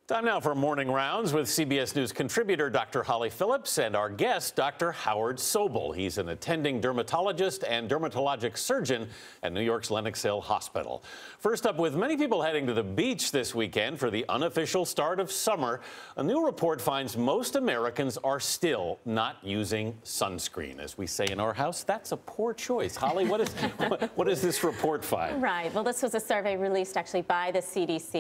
Time now for Morning Rounds with CBS News contributor Dr. Holly Phillips and our guest, Dr. Howard Sobel. He's an attending dermatologist and dermatologic surgeon at New York's Lenox Hill Hospital. First up, with many people heading to the beach this weekend for the unofficial start of summer, a new report finds most Americans are still not using sunscreen. As we say in our house, that's a poor choice. Holly, what does this report find? Right. Well, this was a survey released actually by the CDC.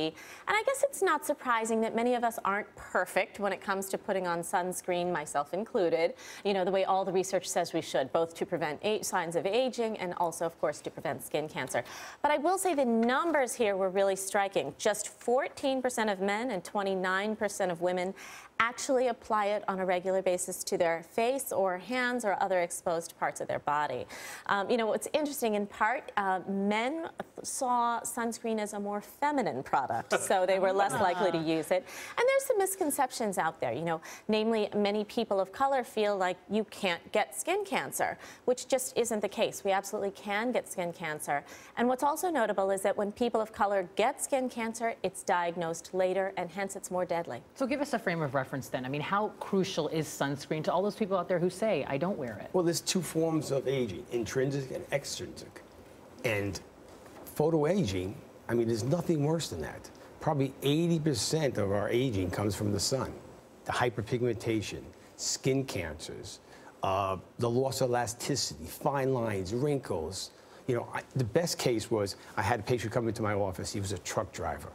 And I guess it's not surprising that many of us aren't perfect when it comes to putting on sunscreen, myself included, you know, the way all the research says we should, both to prevent signs of aging and also, of course, to prevent skin cancer. But I will say the numbers here were really striking. Just 14% of men and 29% of women actually apply it on a regular basis to their face or hands or other exposed parts of their body. You know, what's interesting, in part, men saw sunscreen as a more feminine product, so they were less likely to use it. And there's some misconceptions out there, you know, namely many people of color feel like you can't get skin cancer, which just isn't the case. We absolutely can get skin cancer. And what's also notable is that when people of color get skin cancer, it's diagnosed later, and hence it's more deadly. So give us a frame of reference then. I mean, how crucial is sunscreen to all those people out there who say, I don't wear it? Well, there's two forms of aging, intrinsic and extrinsic. And photoaging, I mean, there's nothing worse than that. Probably 80% of our aging comes from the sun. The hyperpigmentation, skin cancers, the loss of elasticity, fine lines, wrinkles. You know, the best case was I had a patient come into my office. He was a truck driver,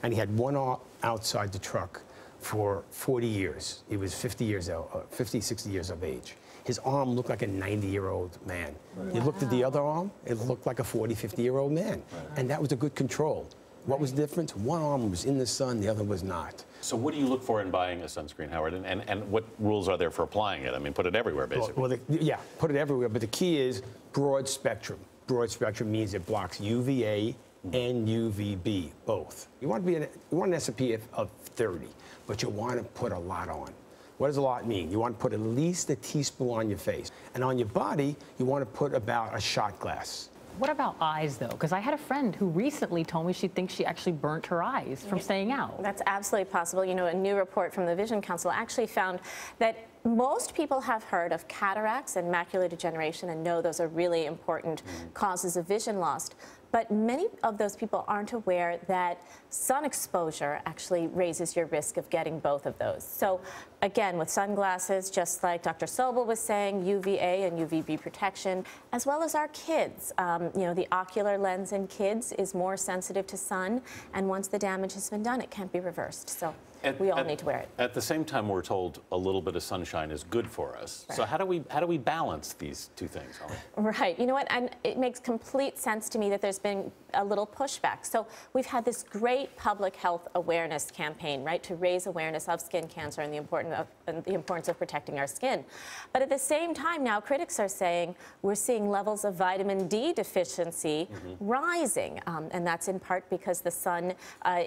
and he had one arm outside the truck for 40 years. He was 50, 60 years of age. His arm looked like a 90-year-old man. Right. You looked at the other arm, it looked like a 40, 50-year-old man. Right. And that was a good control. What was different? One arm was in the sun, the other was not. So what do you look for in buying a sunscreen, Howard? And what rules are there for applying it? I mean, put it everywhere, basically. Yeah, put it everywhere. But the key is broad spectrum. Broad spectrum means it blocks UVA and UVB, both. You want an SPF of 30, but you want to put a lot on. What does a lot mean? You want to put at least a teaspoon on your face. And on your body, you want to put about a shot glass. What about eyes, though? Because I had a friend who recently told me she thinks she actually burnt her eyes from staying out. That's absolutely possible. You know, a new report from the Vision Council actually found that most people have heard of cataracts and macular degeneration and know those are really important causes of vision loss. But many of those people aren't aware that sun exposure actually raises your risk of getting both of those. So again, with sunglasses, just like Dr. Sobel was saying, UVA and UVB protection, as well as our kids. You know, the ocular lens in kids is more sensitive to sun, and once the damage has been done, it can't be reversed. So we all need to wear it. At the same time, we're told a little bit of sunshine is good for us. Right. So how do we balance these two things, Holly? Right. You know what? And it makes complete sense to me that there's been a little pushback. So we've had this great public health awareness campaign, right, to raise awareness of skin cancer and the importance of protecting our skin. But at the same time, now critics are saying we're seeing levels of vitamin D deficiency rising, and that's in part because the sun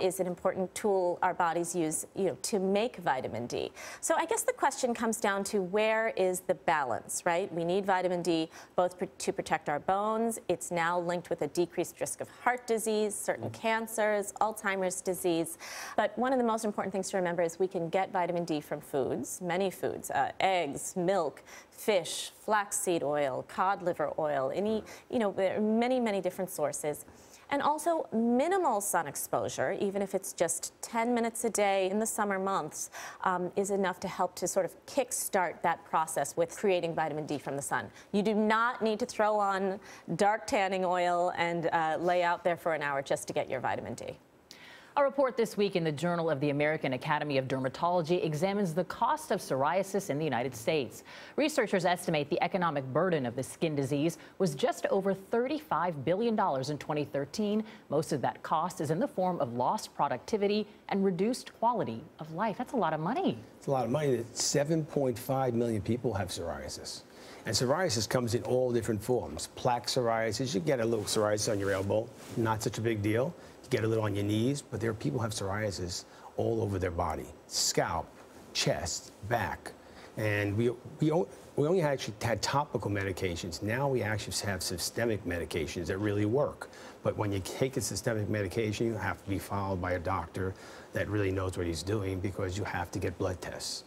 is an important tool our bodies use, you know, to make vitamin D. So I guess the question comes down to where is the balance, right? We need vitamin D both to protect our bones. It's now linked with a decreased risk of heart disease, certain cancers, Alzheimer's disease. But one of the most important things to remember is we can get vitamin D from foods, many foods, eggs, milk, fish, flaxseed oil, cod liver oil, you know, there are many, many different sources. And also minimal sun exposure, even if it's just 10 minutes a day in the summer months, is enough to help to sort of kickstart that process with creating vitamin D from the sun. You do not need to throw on dark tanning oil and lay out there for an hour just to get your vitamin D. A report this week in the Journal of the American Academy of Dermatology examines the cost of psoriasis in the United States. Researchers estimate the economic burden of the skin disease was just over $35 billion in 2013. Most of that cost is in the form of lost productivity and reduced quality of life. That's a lot of money. It's a lot of money. 7.5 million people have psoriasis. And psoriasis comes in all different forms. Plaque psoriasis, you get a little psoriasis on your elbow, not such a big deal. You get a little on your knees, but there are people who have psoriasis all over their body. Scalp, chest, back. And we only actually had topical medications. Now we actually have systemic medications that really work. But when you take a systemic medication, you have to be followed by a doctor that really knows what he's doing, because you have to get blood tests.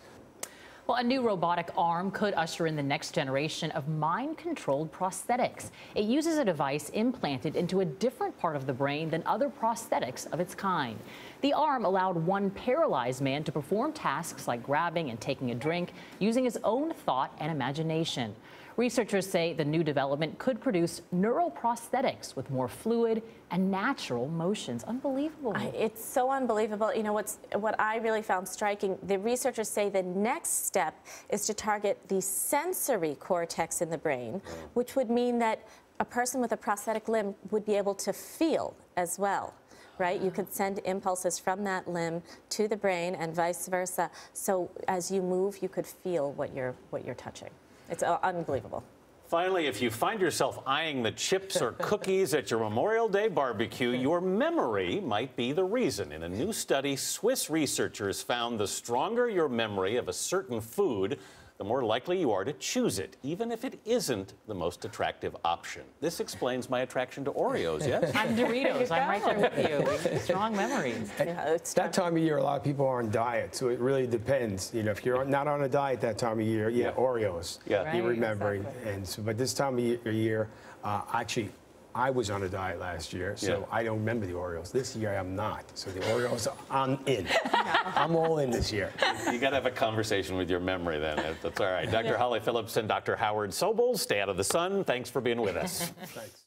Well, a new robotic arm could usher in the next generation of mind-controlled prosthetics. It uses a device implanted into a different part of the brain than other prosthetics of its kind. The arm allowed one paralyzed man to perform tasks like grabbing and taking a drink using his own thought and imagination. Researchers say the new development could produce neuroprosthetics with more fluid and natural motions. Unbelievable. It's so unbelievable. You know, what I really found striking, the researchers say the next step is to target the sensory cortex in the brain, which would mean that a person with a prosthetic limb would be able to feel as well. Right? You could send impulses from that limb to the brain and vice versa. So as you move, you could feel what you're touching. It's unbelievable. Finally, if you find yourself eyeing the chips or cookies at your Memorial Day barbecue, your memory might be the reason. In a new study, Swiss researchers found the stronger your memory of a certain food, the more likely you are to choose it, even if it isn't the most attractive option. This explains my attraction to Oreos, yes? I'm Doritos. I'm right there with you. Strong memories. Yeah, that time of year, a lot of people are on diet, so it really depends. You know, if you're not on a diet that time of year, yeah, Oreos. Yeah, right, you remember. Exactly. And so, but this time of year, actually, I was on a diet last year, so I don't remember the Oreos. This year, I'm not. So the Oreos, I'm in. I'm all in this year. You got to have a conversation with your memory then. That's all right. Dr. Holly Phillips and Dr. Howard Sobel, stay out of the sun. Thanks for being with us. Thanks.